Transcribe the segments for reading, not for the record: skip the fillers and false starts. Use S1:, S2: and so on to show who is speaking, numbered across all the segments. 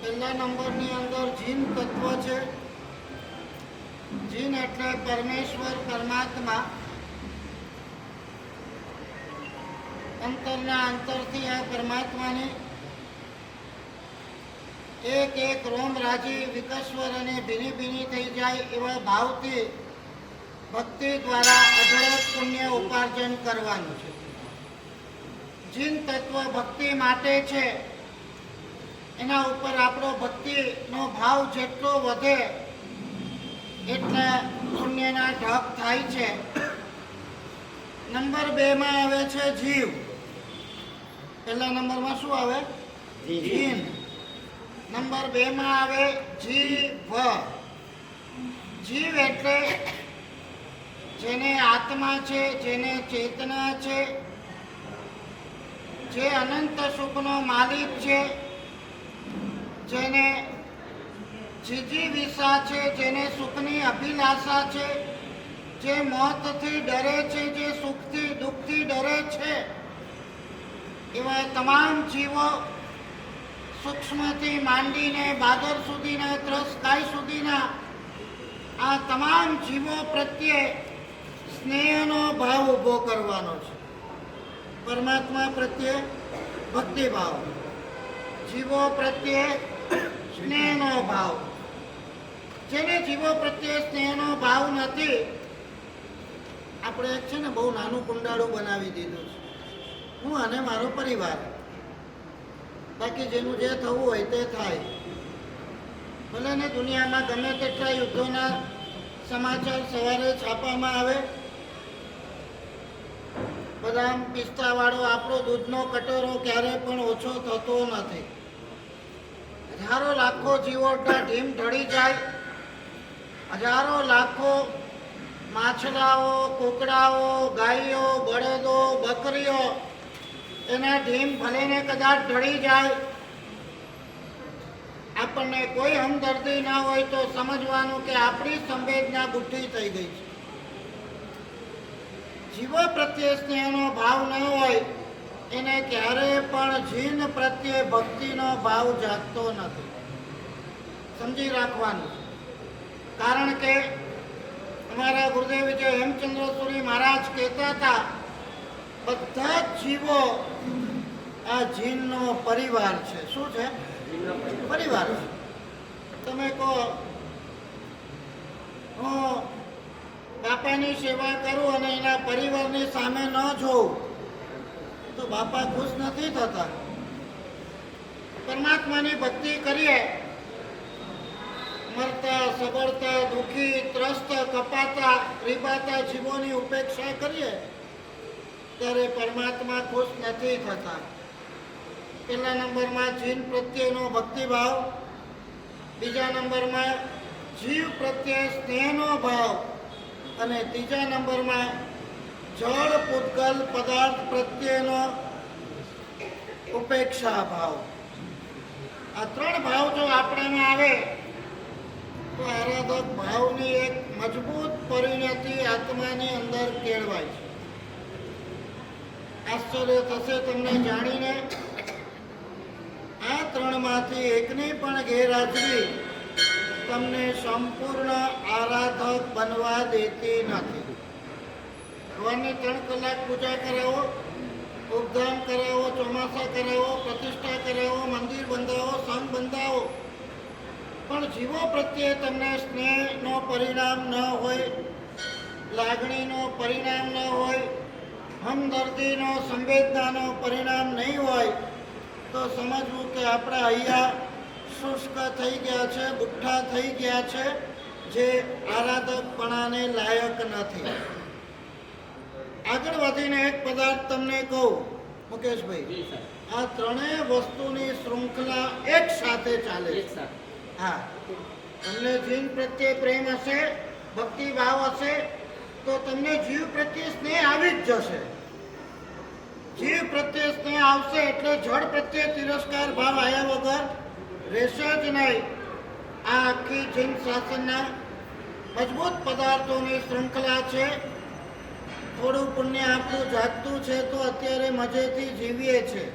S1: પહેલા નંબરની અંદર જીન તત્વ છે. જીન એટલે પરમેશ્વર પરમાત્મા. અંતરના અંતરથી આ પરમાત્માની એક એક રોમ રાજી વિકસ્વર અને ભીની ભીની થઈ જાય એવા ભાવથી ભક્તિ દ્વારા અઢળક પુણ્ય ઉપાર્જન કરવાનું છે. જીન તત્વ ભક્તિ માટે છે. એના ઉપર આપણો ભક્તિનો ભાવ જેટલો વધે એટલા પુણ્યના ઢગ થાય છે. નંબર 2 માં આવે છે જીવ. પહેલા નંબરમાં શું આવે? જીન. નંબર 2 માં આવે જીવ. જીવ એટલે જેને આત્મા છે, જેને ચેતના છે, જે અનંત સુખનો માલિક છે, જેને જીજીવિષા છે, જેને સુખની અભિલાષા છે, જે મોતથી ડરે છે, જે સુખથી દુઃખથી ડરે છે, એવા તમામ જીવો સૂક્ષ્મથી માંડીને બાદર સુધીના ત્રસકાય સુધીના આ તમામ જીવો પ્રત્યે સ્નેહનો ભાવ ઊભો કરવાનો છે. પરમાત્મા પ્રત્યે ભક્તિભાવ, જીવો પ્રત્યે સ્નેહનો ભાવ. જેને જીવો પ્રત્યે સ્નેહનો ભાવ નથી, આપણે એક છે ને બહુ નાનું કુંડાળું બનાવી દીધું છે, હું અને મારો પરિવાર. બાકી જેનું જે થવું હોય તે થાય. ભલે ને દુનિયામાં ગમે તેટલા યુદ્ધોના સમાચાર સવારે છાપામાં આવે, બદામ પિસ્તા વાળો આપણો દૂધનો કટોરો ક્યારે પણ ઓછો થતો નથી. હજારો લાખો જીવોના ઢીમ ઢળી જાય, હજારો લાખો માછલાઓ, કૂકડાઓ, ગાયો, બળદો, બકરીઓ એના ઢીમ ભલેને કદાચ ઢળી જાય, આપણને કોઈ હમદર્દી ના હોય તો સમજવાનું કે આપણી સંવેદના બુદ્ધિ થઈ ગઈ છે. જીવો પ્રત્યે સ્નેહનો ભાવ ન હોય એને ક્યારે પણ જીન પ્રત્યે ભક્તિનો ભાવ જાગતો નથી. સમજી રાખવાનું. કારણ કે અમારા ગુરુદેવ વિજય હેમચંદ્ર સુરી મહારાજ કહેતા હતા, બધા જ જીવો આ જીનનો પરિવાર છે. શું છે? પરિવાર છે. તમે કહો હું બાપાની સેવા કરું અને એના પરિવારની સામે ન જોઉં તો બાપા ખુશ નથી થતા. પરમાત્માની ભક્તિ કરીએ, મરતા, સબળતા, દુઃખી, ત્રસ્ત, કપાતા, રીબાતા જીવોની ઉપેક્ષા કરીએ ત્યારે પરમાત્મા ખુશ નથી થતા. પહેલા નંબરમાં જીન પ્રત્યેનો ભક્તિભાવ, બીજા નંબરમાં જીવ પ્રત્યે સ્નેહનો ભાવ અને ત્રીજા નંબરમાં જળ પૂતગલ પદાર્થ પ્રત્યેનો ઉપેક્ષા ભાવ. આ 3 ભાવ જો આપણામાં આવે તો આરાધક ભાવની એક મજબૂત પરિણતિ આત્માની અંદર કેળવાય છે. આશ્ચર્ય થશે તમને જાણીને, આ 3માંથી એકની પણ ગેરહાજરી તમને સંપૂર્ણ આરાધક બનવા દેતી નથી. ભગવાનની 3 કલાક પૂજા કરાવો, ઉપધામ કરાવો, ચોમાસા કરાવો, પ્રતિષ્ઠા કરાવો, મંદિર બંધાવો, સંઘ બંધાવો, પણ જીવો પ્રત્યે તમને સ્નેહનો પરિણામ ન હોય, લાગણીનો પરિણામ ન હોય, હમદર્દીનો સંવેદનાનો પરિણામ નહીં હોય તો સમજવું કે આપણા અહીંયા શુષ્ક થઈ ગયા છે, બુઠ્ઠા થઈ ગયા છે, જે આરાધકપણાને લાયક નથી. આગળ વધીને એક પદાર્થ તમને કહું મુકેશભાઈ, આ 3 વસ્તુની શૃંખલા એક સાથે ચાલે છે. હા, તમને જીન પ્રત્યે પ્રેમ હશે, ભક્તિ ભાવ હશે તો તમને જીવ પ્રત્યે સ્નેહ આવી જ જશે. જીવ પ્રત્યે સ્નેહ આવશે એટલે જળ પ્રત્યે તિરસ્કાર ભાવ આવ્યા વગર રહેશે જ નહીં. આ આખી જીન શાસનના મજબૂત પદાર્થોની શૃંખલા છે. થોડું પુણ્ય આપણું જાગતું છે તો અત્યારે મજેથી જીવીએ છીએ.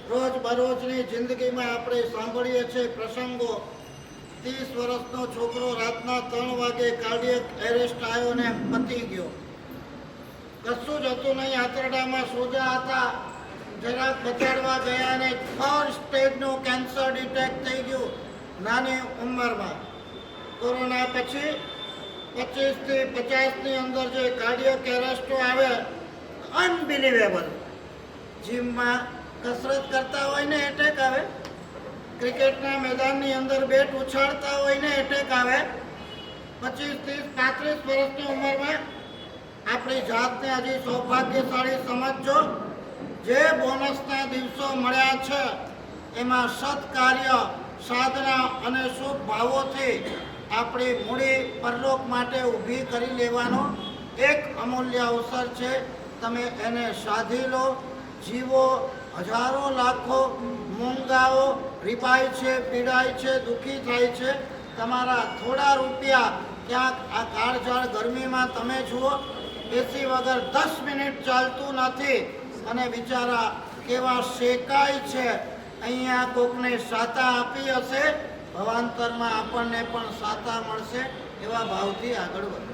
S1: રોજબરોજની જિંદગીમાં આપણે સાંભળીએ છીએ પ્રસંગો. 30 વર્ષનો છોકરો રાતના 3 વાગે કાર્ડિયક એરેસ્ટ આવ્યો ને પતી ગયો. કશું જ હતું નહીં, આંતરડામાં સોજા હતા, જરાક બચાડવા ગયા ને ફર્સ્ટ સ્ટેજનું કેન્સર ડિટેક્ટ થઈ ગયું નાની ઉંમરમાં. કોરોના પછી 25 થી 50ની અંદર જે કાર્ડિયક એરેસ્ટો આવે, અનબિલિવેબલ. જીમમાં કસરત કરતા હોય ને એટેક આવે, ક્રિકેટના મેદાનની અંદર બેટ ઉછાળતા હોય ને એટેક આવે. 25, 30, 35 વર્ષની ઉંમરમાં આપણી જાતને હજી સૌભાગ્યશાળી સમજજો. જે બોનસના દિવસો મળ્યા છે એમાં સત્કાર્ય, સાધના અને શુભ ભાવોથી આપણી મૂડી પરલોક માટે ઊભી કરી લેવાનો એક અમૂલ્ય અવસર છે. તમે એને સાધી લો, જીવો. હજારો લાખો મૂંગાઓ રીપાય છે, પીડાય છે, દુઃખી થાય છે. તમારા થોડા રૂપિયા ક્યાંક આ કાળઝાળ ગરમીમાં તમે જુઓ, એસી વગર 10 મિનિટ ચાલતું નથી અને બિચારા કેવા શેકાય છે. અહીંયા કોકને સાતા આપી હશે, ભવાંતરમાં આપણને પણ સાતા મળશે. એવા ભાવથી આગળ વધો.